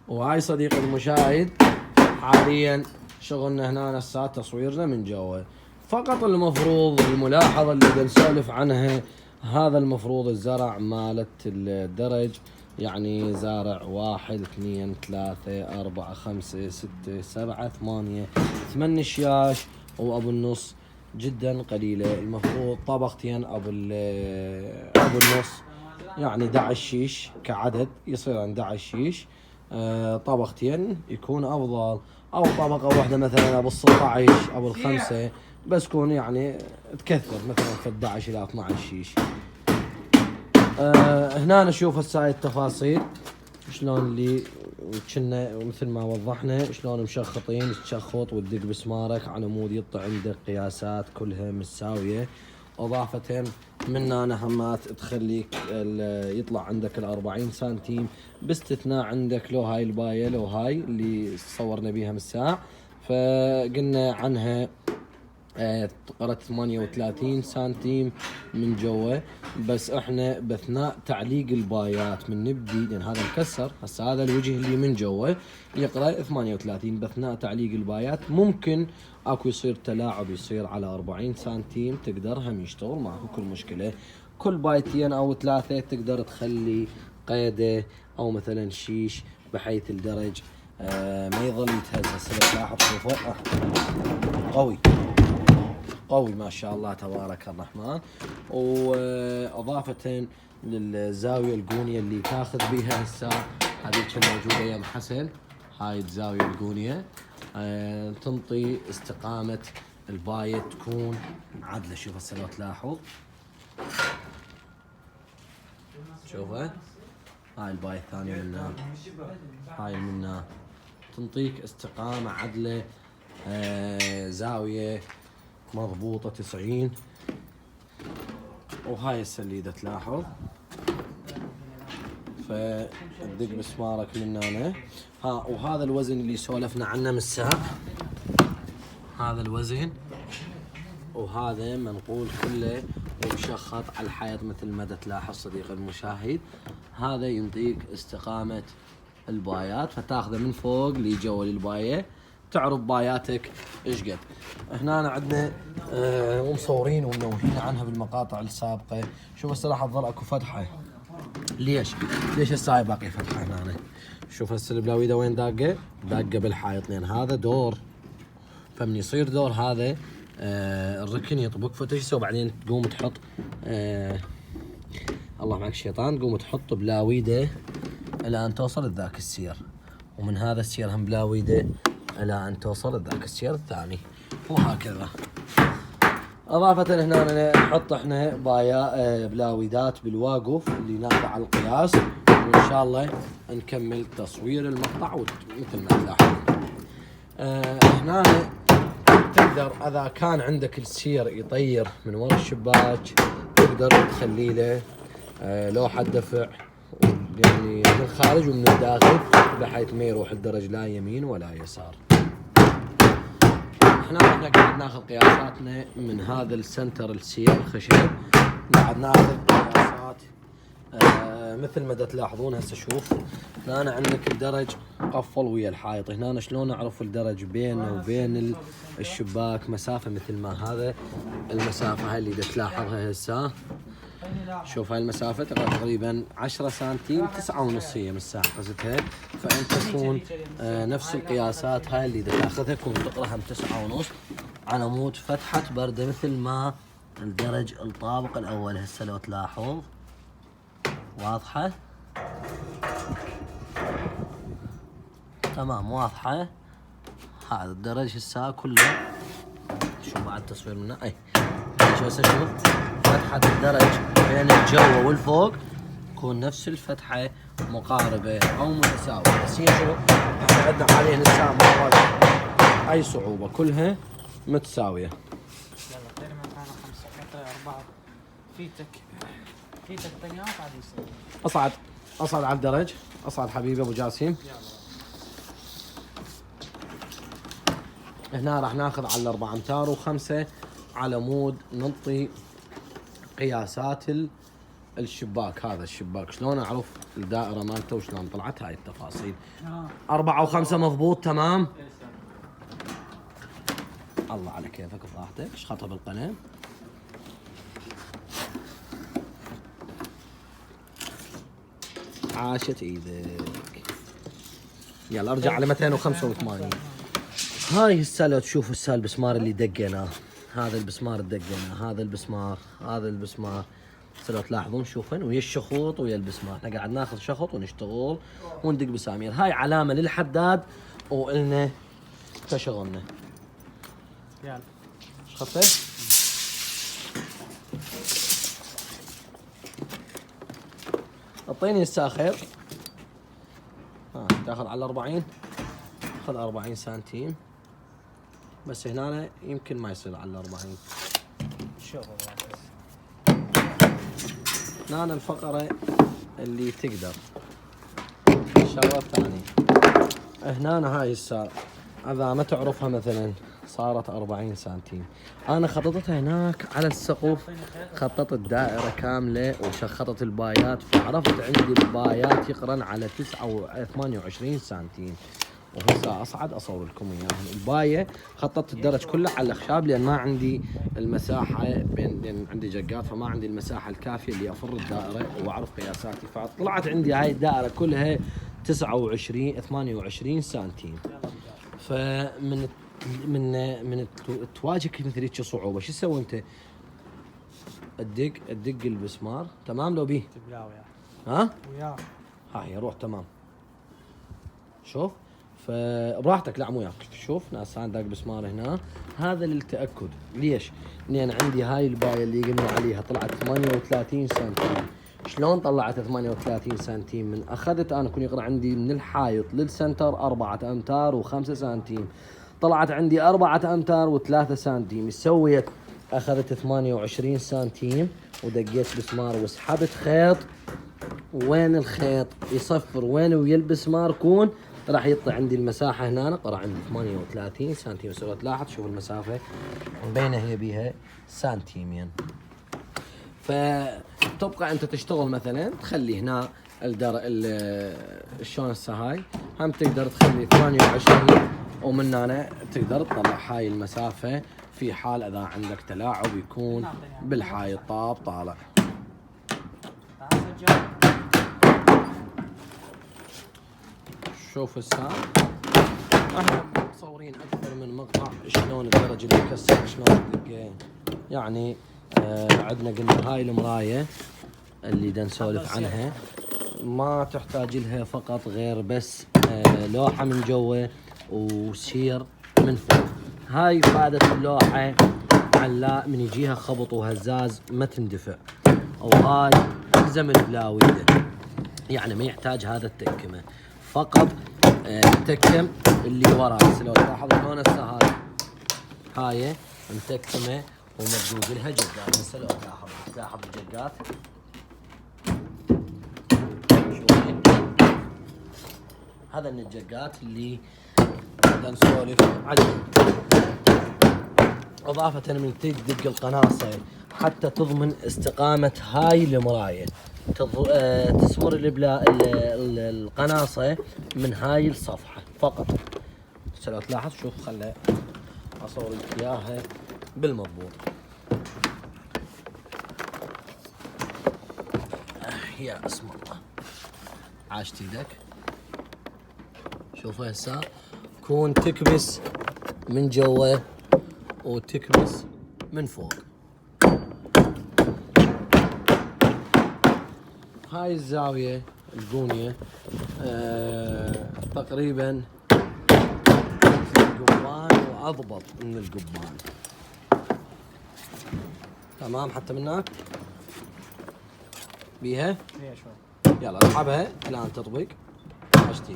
وهاي صديقي المشاهد حاليا شغلنا هنا هسه تصويرنا من جوا. فقط المفروض الملاحظة اللي بنسولف عنها، هذا المفروض الزرع مالت الدرج، يعني زارع 1 2 3 4 5 6 7 8 8 شياش، وابو النص جدا قليلة. المفروض طبقتين ابو النص، يعني 11 شيش كعدد، يصير عند 11 شيش. طبقتين يكون افضل، او طبقة واحدة مثلا ابو 16 ابو الخمسة، بس تكون يعني تكثر مثلا في 11 الى 12 شيش. هنا نشوف هسه التفاصيل شلون اللي كنا مثل ما وضحنا، شلون مشخطين تشخط وتدق بسمارك على مود يطلع عندك قياسات كلها متساوية. اضافة من هنا همات تخليك يطلع عندك 40 سنتيم، باستثناء عندك لو هاي الباية، لو هاي اللي صورنا بيها من الساعة فقلنا عنها قرت 38 سنتيم من جوا. بس احنا باثناء تعليق البايات من نبدي، لان هذا مكسر هسه، هذا الوجه اللي من جوا يقرا 38. باثناء تعليق البايات ممكن اكو يصير تلاعب، يصير على 40 سنتيم، تقدر هم يشتغل ماكو كل مشكله. كل بايتين او 3 تقدر تخلي قيده او مثلا شيش، بحيث الدرج ما يظل يتهز. هسه تلاحظ شوفه قوي قوي ما شاء الله تبارك الرحمن. واضافة للزاوية القونية اللي تاخذ بيها هسه، هذيك الموجودة يم حسن، هاي الزاوية القونية تنطي استقامة الباية تكون عدلة. شوف هسه لو تلاحظ، شوفها هاي الباية الثانية منها، هاي منها تنطيك استقامة عدلة، زاوية مضبوطة 90. وهاي السليدة تلاحظ، فدق مسمارك من هنا. وهذا الوزن اللي سولفنا عنه من الساعة، هذا الوزن، وهذا منقول كله ومشخط على الحيط مثل ما تلاحظ صديقي المشاهد. هذا ينطيك استقامة البايات، فتاخذه من فوق لجوا للباية، تعرف باياتك ايش قد. هنا عندنا ومصورين ومنوهين عنها بالمقاطع السابقة. شوف هسه راح تظل اكو فتحة. ليش هسه هاي باقي فتحة هنا؟ شوف هسه البلاويدة وين داقة بالحائط، لان هذا دور، فمن يصير دور هذا الركن يطبق فتش، وبعدين تقوم تحط الله معك الشيطان، تقوم تحط بلاويدة الى ان توصل لذاك السير، ومن هذا السير هم بلاويدة الى ان توصل لذاك السير الثاني، وهكذا. اضافة هنا نحط احنا بايا بلاويدات بالواقف اللي ناخذ على القياس، وان شاء الله نكمل تصوير المقطع مثل ما تلاحظون. هنا تقدر اذا كان عندك السير يطير من وراء الشباك، تقدر تخلي له لوحة دفع، يعني من الخارج ومن الداخل، بحيث ما يروح الدرج لا يمين ولا يسار. احنا قاعد ناخذ قياساتنا من هذا السنتر السير خشب، قاعد ناخذ قياسات مثل ما تلاحظون. هسه شوف هنا عندك الدرج قفل ويا الحائط. هنا شلون نعرف الدرج بينه وبين الشباك مسافة، مثل ما هذا المسافة هاي اللي تلاحظها هسه. شوف هاي المسافة تقريبا 10 سنتيم، 9.5 هي من الساعة قصتها، فانت تكون نفس القياسات هاي اللي تاخذها تكون تقراها 9.5 على مود فتحة بردة، مثل ما الدرج الطابق الاول. هسه لو تلاحظ واضحة تمام، واضحة. هذا الدرج هسه كله، شو بعد التصوير منه، اي شو هسه شوف فتحة الدرج بين الجو والفوق تكون نفس الفتحة، مقاربة او متساوية. بس هي شو احنا عندنا حاليا الساعة ما اي صعوبة، كلها متساوية. يلا غير ما كانوا 5 4 فيتك طيار بعد يصير. اصعد على الدرج، اصعد حبيبي ابو جاسم. هنا راح ناخذ على 4 امتار و5 على مود ننطي قياسات الشباك، هذا الشباك شلون اعرف الدائره مالته وشلون طلعت، هاي التفاصيل. 4 و5 مضبوط تمام. الله على كيفك براحتك، اشخطها بالقلم. عاشت ايدك. يلا ارجع على 285. هاي هسه لو تشوفوا هسه البسمار اللي دقيناه، هذا البسمار دقيناه، هذا البسمار، هذا البسمار. هسه لو تلاحظون شوفن ويا الشخوط ويا البسمار، احنا قاعد ناخذ شخط ونشتغل وندق بسامير. هاي علامه للحداد والنا كشغلنا. يلا شخطه. اعطيني الساخر. تاخذ على 40، خذ 40 سنتيم بس هنا يمكن ما يصير على 40. شوفوا هنا الفقرة اللي تقدر. الشغلة الثانية هنا هاي الساعة اذا ما تعرفها مثلا صارت 40 سنتيم، انا خططتها هناك على السقف، خططت دائرة كاملة وشخطت البايات، فعرفت عندي البايات يقرن على 28 سنتيم. وهسه اصعد اصور لكم اياهم. البايه خططت الدرج كله على الخشاب لان ما عندي المساحه لان عندي جقات، فما عندي المساحه الكافيه اللي افر الدائره واعرف قياساتي، فطلعت عندي هاي الدائره كلها 28 سنتيم. فمن تواجهك مثل هيك صعوبه، شو تسوي انت؟ تدق البسمار تمام لو بيه تبلا وياه. ها وياه هاي روح تمام. شوف فبراحتك، لا مو وياك. شوف ناس عندك بسمار هنا، هذا للتاكد. ليش؟ لان عندي هاي البايه اللي قلنا عليها طلعت 38 سنتيم. شلون طلعت 38 سنتيم؟ من اخذت انا كون يقرا عندي من الحائط للسنتر 4 امتار و5 سنتيم، طلعت عندي 4 امتار و3 سنتيم. سويت اخذت 28 سنتيم ودقيت بسمار وسحبت خيط. وين الخيط يصفر وين ويا البسمار كون راح يطلع عندي المساحه هنا، قرا عندي 38 سنتيم. بس لو تلاحظ شوف المسافه مبينه هي بيها سنتيمين. فتبقى انت تشتغل مثلا تخلي هنا شلون هسه هاي هم تقدر تخلي 28 ومن هنا تقدر تطلع هاي المسافه في حال اذا عندك تلاعب يكون بالحايط طاب طالع. شوف هسه احنا مصورين اكثر من مقطع شلون الدرج اللي يكسر شلون يعني عندنا قلنا هاي المرايه اللي دا نسولف عنها ما تحتاج لها فقط غير بس لوحه من جوا وسير من فوق. هاي فائده اللوحه على من يجيها خبط وهزاز ما تندفع، او هاي تلزم البلاويده يعني ما يحتاج هذا التكمه، فقط تكم اللي وراه. بس لو تلاحظ شلون هسه هاي متكمه ومدقوق لها جقات. هسه لو تلاحظ الجقات هذا من الجقات اللي بدنا نسولف عنها. اضافه من تدق القناصه حتى تضمن استقامه هاي المرايه، تسمر القناصه من هاي الصفحه فقط. بس لو تلاحظ شوف خلي اصور لك اياها بالمضبوط. يا اسم الله عاشت ايدك. شوف هسه كون تكبس من جوا وتكبس من فوق. هاي الزاوية البونية تقريبا مثل القضبان واضبط من القضبان. تمام حتى من هناك بيها. شوي يلا اسحبها الان تطبق. عشتي